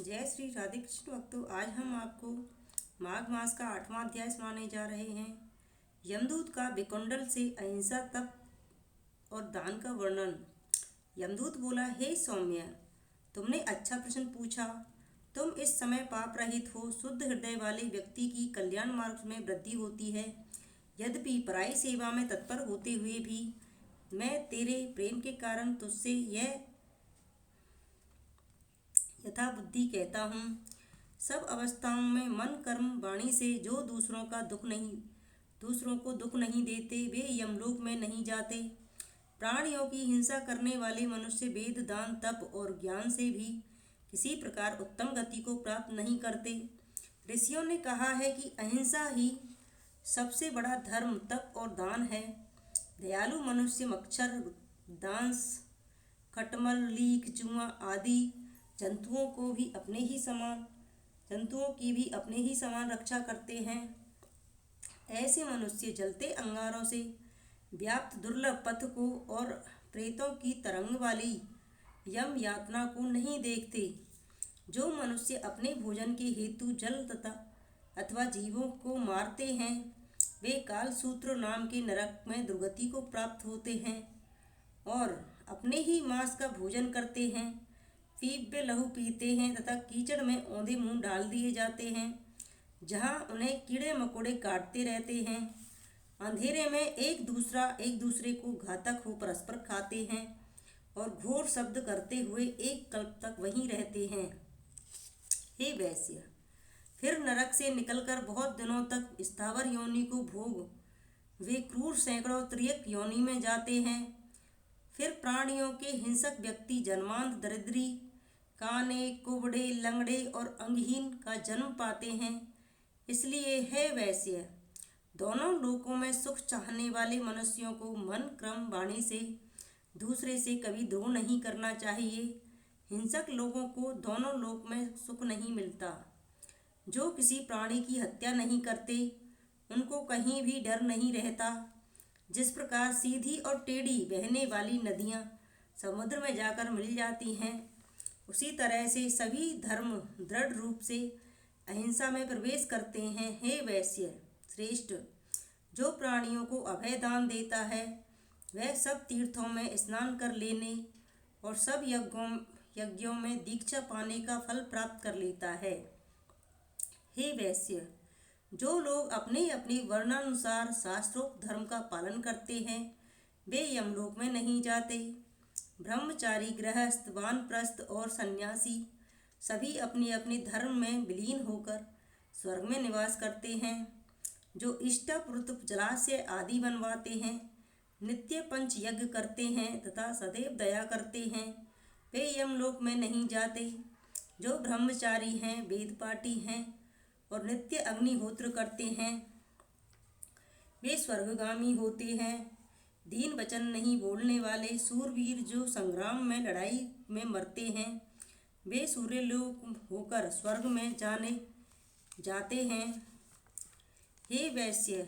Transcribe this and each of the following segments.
जय श्री राधे कृष्ण भक्तों। आज हम आपको माघ मास का 8वां अध्याय सुनाने जा रहे हैं। यमदूत का विकुंडल से अहिंसा, तप और दान का वर्णन। यमदूत बोला, हे सौम्य, तुमने अच्छा प्रश्न पूछा। तुम इस समय पाप रहित हो। शुद्ध हृदय वाले व्यक्ति की कल्याण मार्ग में वृद्धि होती है। यद्यपि पराई सेवा में तत्पर होते हुए भी मैं तेरे प्रेम के कारण तुझसे यह यथा बुद्धि कहता हूँ। सब अवस्थाओं में मन, कर्म, वाणी से जो दूसरों को दुख नहीं देते, वे यमलोक में नहीं जाते। प्राणियों की हिंसा करने वाले मनुष्य वेद, दान, तप और ज्ञान से भी किसी प्रकार उत्तम गति को प्राप्त नहीं करते। ऋषियों ने कहा है कि अहिंसा ही सबसे बड़ा धर्म, तप और दान है। दयालु मनुष्य मच्छर, डांस, खटमल, लीक, जुआ आदि जंतुओं की भी अपने ही समान रक्षा करते हैं। ऐसे मनुष्य जलते अंगारों से व्याप्त दुर्लभ पथ को और प्रेतों की तरंग वाली यम यातना को नहीं देखते। जो मनुष्य अपने भोजन के हेतु जल तथा अथवा जीवों को मारते हैं, वे कालसूत्र नाम के नरक में दुर्गति को प्राप्त होते हैं और अपने ही मांस का भोजन करते हैं। पीप में लहू पीते हैं तथा कीचड़ में औंधे मुंह डाल दिए जाते हैं, जहां उन्हें कीड़े मकोड़े काटते रहते हैं। अंधेरे में एक दूसरे को घातक हो परस्पर खाते हैं और घोर शब्द करते हुए एक कल्प तक वहीं रहते हैं। हे वैश्य, फिर नरक से निकलकर बहुत दिनों तक स्थावर योनि को भोग वे क्रूर सैकड़ों त्रियक योनि में जाते हैं। फिर प्राणियों के हिंसक व्यक्ति जन्मांध, दरिद्री, काने, कुबड़े, लंगड़े और अंगहीन का जन्म पाते हैं। इसलिए हे वैश्य, दोनों लोकों में सुख चाहने वाले मनुष्यों को मन, क्रम, वाणी से दूसरे से कभी द्रोह नहीं करना चाहिए। हिंसक लोगों को दोनों लोक में सुख नहीं मिलता। जो किसी प्राणी की हत्या नहीं करते, उनको कहीं भी डर नहीं रहता। जिस प्रकार सीधी और टेढ़ी बहने वाली नदियाँ समुद्र में जाकर मिल जाती हैं, उसी तरह से सभी धर्म दृढ़ रूप से अहिंसा में प्रवेश करते हैं। हे वैश्य श्रेष्ठ, जो प्राणियों को अभय दान देता है, वह सब तीर्थों में स्नान कर लेने और सब यज्ञों में दीक्षा पाने का फल प्राप्त कर लेता है। हे वैश्य, जो लोग अपने अपने वर्णानुसार शास्त्रोक्त धर्म का पालन करते हैं, वे यमलोक में नहीं जाते। ब्रह्मचारी, गृहस्थ, वानप्रस्थ और सन्यासी सभी अपने अपने धर्म में विलीन होकर स्वर्ग में निवास करते हैं। जो इष्टापुरत जलाशय आदि बनवाते हैं, नित्य पंच यज्ञ करते हैं तथा सदैव दया करते हैं, वे यमलोक में नहीं जाते। जो ब्रह्मचारी हैं, वेदपाठी हैं और नित्य अग्निहोत्र करते हैं, वे स्वर्गगामी होते हैं। दीन वचन नहीं बोलने वाले सूरवीर जो संग्राम में, लड़ाई में मरते हैं, वे सूर्यलोक होकर स्वर्ग में जाते हैं। हे वैश्य,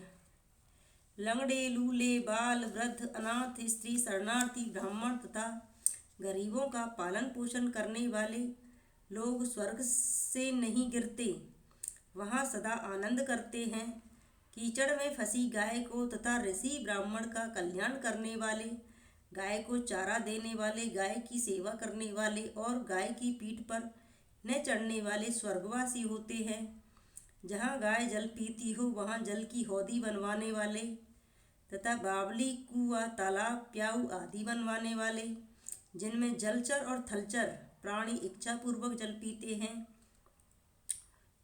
लंगड़े, लूले, बाल, वृद्ध, अनाथ, स्त्री, शरणार्थी, ब्राह्मण तथा गरीबों का पालन पोषण करने वाले लोग स्वर्ग से नहीं गिरते, वहाँ सदा आनंद करते हैं। कीचड़ में फंसी गाय को तथा ऋषि ब्राह्मण का कल्याण करने वाले, गाय को चारा देने वाले, गाय की सेवा करने वाले और गाय की पीठ पर न चढ़ने वाले स्वर्गवासी होते हैं। जहाँ गाय जल पीती हो, वहाँ जल की हौदी बनवाने वाले तथा बावली, कुआं, तालाब, प्याऊ आदि बनवाने वाले, जिनमें जलचर और थलचर प्राणी इच्छापूर्वक जल पीते हैं,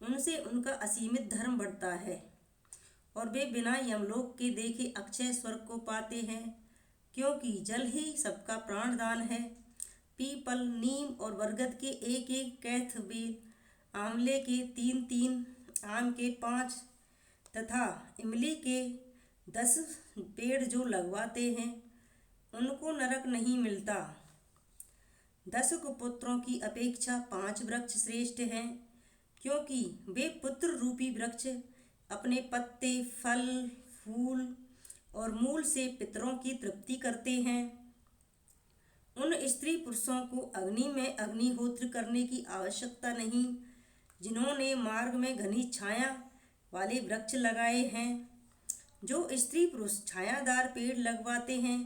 उनसे उनका असीमित धर्म बढ़ता है और वे बिना यमलोक के देखे अक्षय स्वर्ग को पाते हैं, क्योंकि जल ही सबका प्राणदान है। पीपल, नीम और बरगद के एक एक कैथ बेल, आंवले के 3-3, आम के 5 तथा इमली के 10 पेड़ जो लगवाते हैं, उनको नरक नहीं मिलता। 10 कुपुत्रों की अपेक्षा 5 वृक्ष श्रेष्ठ हैं, क्योंकि वे पुत्र रूपी वृक्ष अपने पत्ते, फल, फूल और मूल से पितरों की तृप्ति करते हैं। उन स्त्री पुरुषों को अग्नि में अग्निहोत्र करने की आवश्यकता नहीं जिन्होंने मार्ग में घनी छाया वाले वृक्ष लगाए हैं। जो स्त्री पुरुष छायादार पेड़ लगवाते हैं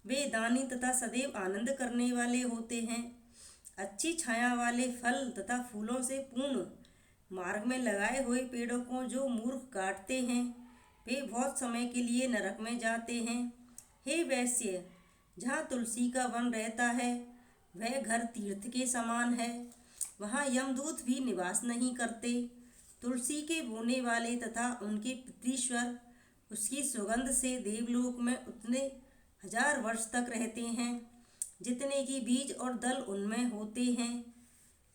वे दानी तथा सदैव आनंद करने वाले होते हैं। अच्छी छाया वाले फल तथा फूलों से पूर्ण मार्ग में लगाए हुए पेड़ों को जो मूर्ख काटते हैं वे बहुत समय के लिए नरक में जाते हैं। हे वैश्य, जहाँ तुलसी का वन रहता है वह घर तीर्थ के समान है, वहाँ यमदूत भी निवास नहीं करते। तुलसी के बोने वाले तथा उनके पितृश्वर उसकी सुगंध से देवलोक में उतने 1000 वर्ष तक रहते हैं जितने की बीज और दल उनमें होते हैं।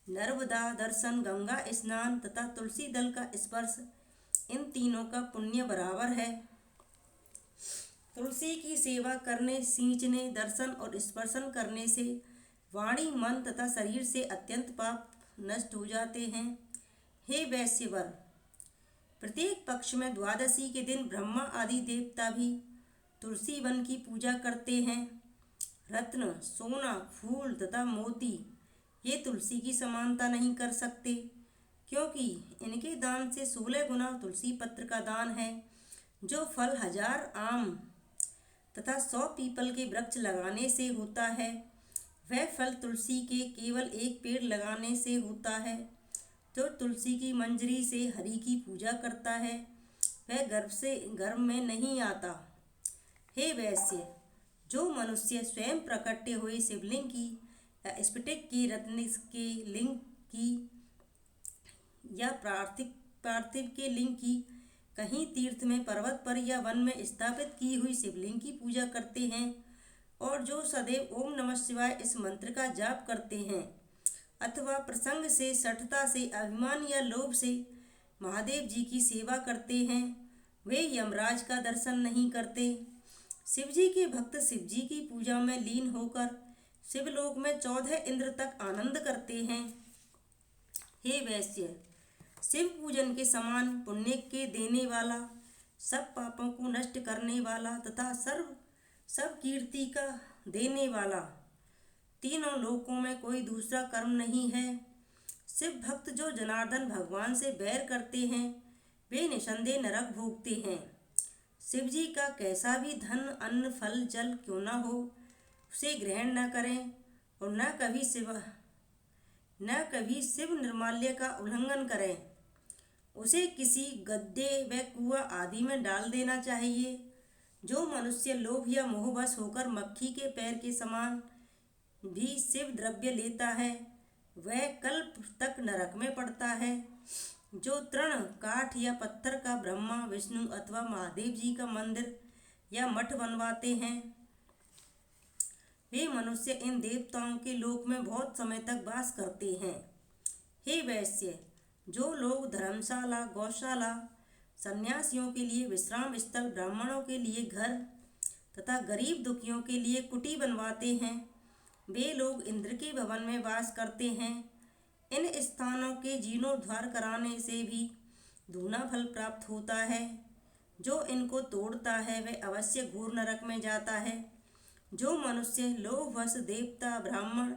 नर्मदा दर्शन, गंगा स्नान तथा तुलसी दल का स्पर्श, इन तीनों का पुण्य बराबर है। तुलसी की सेवा करने, सींचने, दर्शन और स्पर्शन करने से वाणी, मन तथा शरीर से अत्यंत पाप नष्ट हो जाते हैं। हे वैश्यवर, प्रत्येक पक्ष में द्वादशी के दिन ब्रह्मा आदि देवता भी तुलसी वन की पूजा करते हैं। रत्न, सोना, फूल तथा मोती ये तुलसी की समानता नहीं कर सकते, क्योंकि इनके दान से 16 गुना तुलसी पत्र का दान है। जो फल 1000 आम तथा 100 पीपल के वृक्ष लगाने से होता है वह फल तुलसी के केवल एक पेड़ लगाने से होता है। जो तुलसी की मंजरी से हरि की पूजा करता है वह गर्भ में नहीं आता। हे वैश्य, जो मनुष्य स्वयं प्रकटे हुए शिवलिंग की या स्फटिक की, रत्न के लिंग की या पार्थिव के लिंग की, कहीं तीर्थ में, पर्वत पर या वन में स्थापित की हुई शिवलिंग की पूजा करते हैं और जो सदैव ओम नमः शिवाय इस मंत्र का जाप करते हैं अथवा प्रसंग से, शठता से, अभिमान या लोभ से महादेव जी की सेवा करते हैं वे यमराज का दर्शन नहीं करते। शिवजी के भक्त शिवजी की पूजा में लीन होकर शिवलोक में 14 इंद्र तक आनंद करते हैं। हे वैश्य, शिव पूजन के समान पुण्य के देने वाला, सब पापों को नष्ट करने वाला तथा सब कीर्ति का देने वाला तीनों लोकों में कोई दूसरा कर्म नहीं है। शिव भक्त जो जनार्दन भगवान से बैर करते हैं वे निसंदेह नरक भोगते हैं। शिवजी का कैसा भी धन, अन्न, फल, जल क्यों न हो उसे ग्रहण न करें और न कभी शिव निर्माल्य का उल्लंघन करें। उसे किसी गड्ढे व कुआं आदि में डाल देना चाहिए। जो मनुष्य लोभ या मोहवश होकर मक्खी के पैर के समान भी शिव द्रव्य लेता है वह कल्प तक नरक में पड़ता है। जो तृण, काठ या पत्थर का ब्रह्मा, विष्णु अथवा महादेव जी का मंदिर या मठ बनवाते हैं वे मनुष्य इन देवताओं के लोक में बहुत समय तक वास करते हैं। हे वैश्य, जो लोग धर्मशाला, गौशाला, सन्यासियों के लिए विश्राम स्थल, ब्राह्मणों के लिए घर तथा गरीब दुखियों के लिए कुटी बनवाते हैं वे लोग इंद्र के भवन में वास करते हैं। इन स्थानों के जीर्णोद्धार कराने से भी दूना फल प्राप्त होता है। जो इनको तोड़ता है वह अवश्य घोर नरक में जाता है। जो मनुष्य लोभवश देवता, ब्राह्मण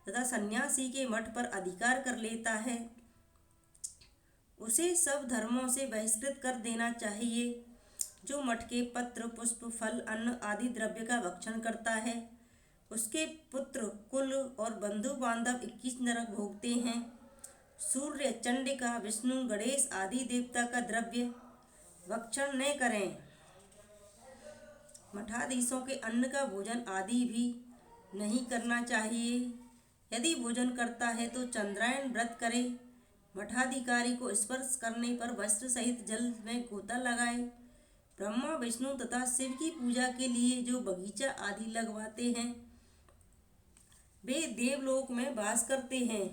तथा सन्यासी के मठ पर अधिकार कर लेता है उसे सब धर्मों से बहिष्कृत कर देना चाहिए। जो मठ के पत्र, पुष्प, फल, अन्न आदि द्रव्य का भक्षण करता है उसके पुत्र, कुल और बंधु बांधव 21 नरक भोगते हैं। सूर्य, चंडिका, विष्णु, गणेश आदि देवता का द्रव्य भक्षण न करें। मठाधीशों के अन्न का भोजन आदि भी नहीं करना चाहिए। यदि भोजन करता है तो चंद्रायन व्रत करे। मठाधिकारी को स्पर्श करने पर वस्त्र सहित जल में गोता लगाए। ब्रह्मा, विष्णु तथा शिव की पूजा के लिए जो बगीचा आदि लगवाते हैं वे देवलोक में वास करते हैं।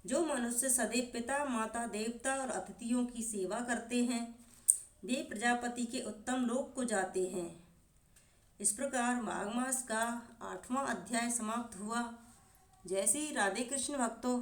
जो मनुष्य सदैव पिता, माता, देवता और अतिथियों की सेवा करते हैं वे प्रजापति के उत्तम लोक को जाते हैं। इस प्रकार माघ मास का 8वां अध्याय समाप्त हुआ। जय श्री राधे कृष्ण भक्तों।